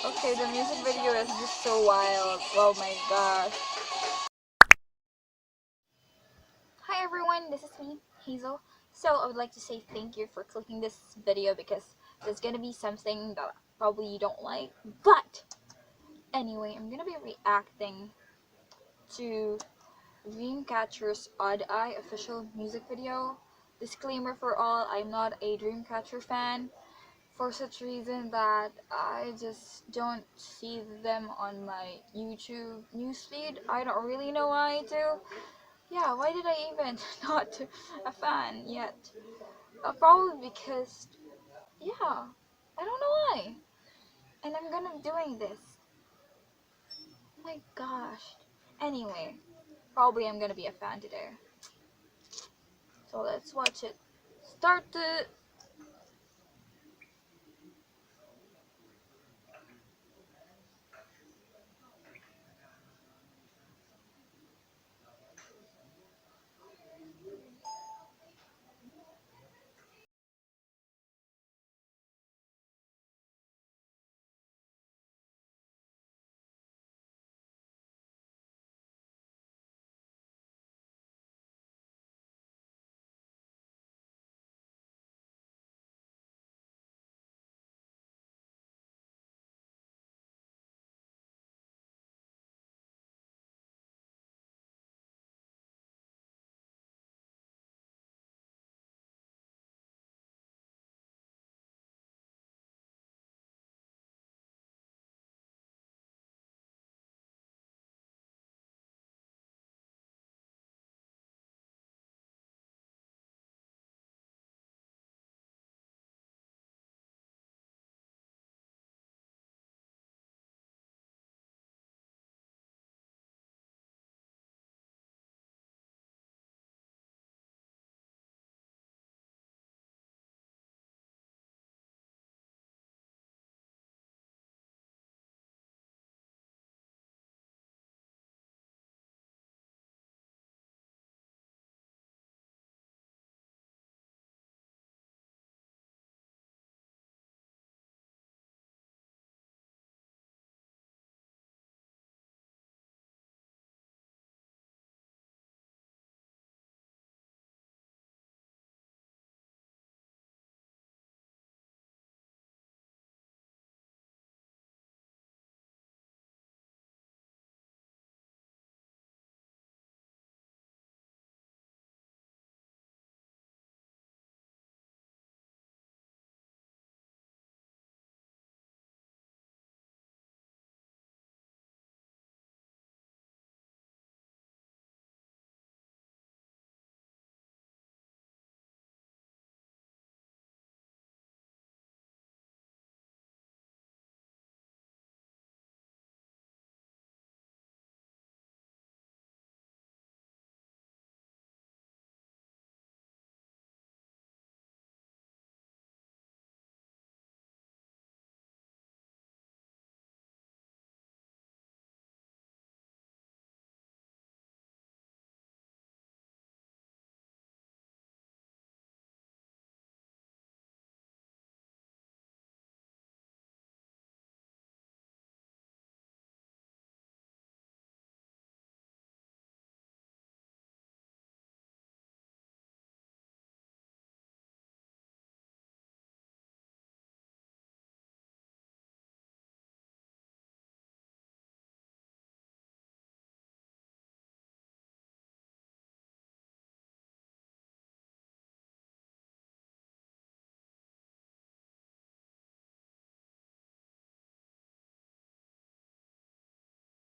Okay, the music video is just so wild. Oh my gosh. Hi everyone, this is me, Hazel. So I would like to say thank you for clicking this video because there's gonna be something that probably you don't like. But anyway, I'm gonna be reacting to Dreamcatcher's Odd Eye official music video. Disclaimer for all, I'm not a Dreamcatcher fan. For such reason that I just don't see them on my YouTube newsfeed. I don't really know why to. Yeah, why did I even not a fan yet? Probably because, yeah, I don't know why. And I'm gonna be doing this. Oh my gosh. Anyway, probably I'm gonna be a fan today. So let's watch it. Start the.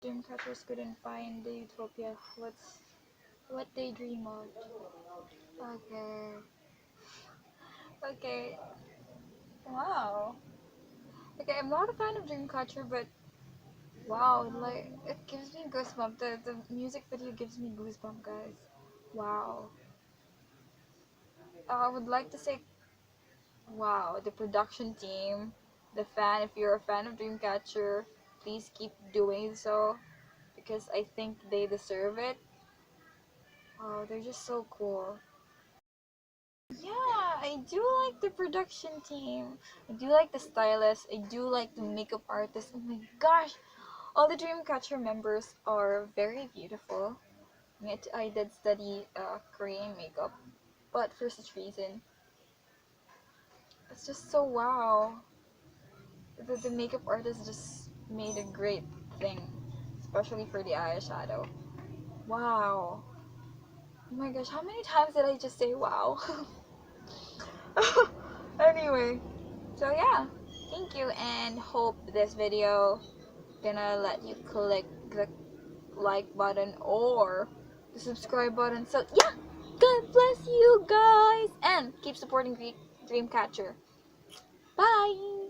Dreamcatchers couldn't find the utopia. What they dream of. Okay. Okay. Wow. Okay, I'm not a fan of Dreamcatcher, but wow, like it gives me goosebumps. The music video gives me goosebumps, guys. Wow. I would like to say, wow, the production team, the fan. If you're a fan of Dreamcatcher, please keep doing so because I think they deserve it. Wow, they're just so cool. Yeah, I do like the production team. I do like the stylist. I do like the makeup artist. Oh my gosh, all the Dreamcatcher members are very beautiful. Yet I did study Korean makeup, but for such reason, it's just so wow. The makeup artist just made a great thing, especially for the eyeshadow. Wow. Oh my gosh, how many times did I just say wow? Anyway, so yeah, thank you and hope this video gonna let you click the like button or the subscribe button. So yeah, God bless you guys and keep supporting Dreamcatcher. Bye!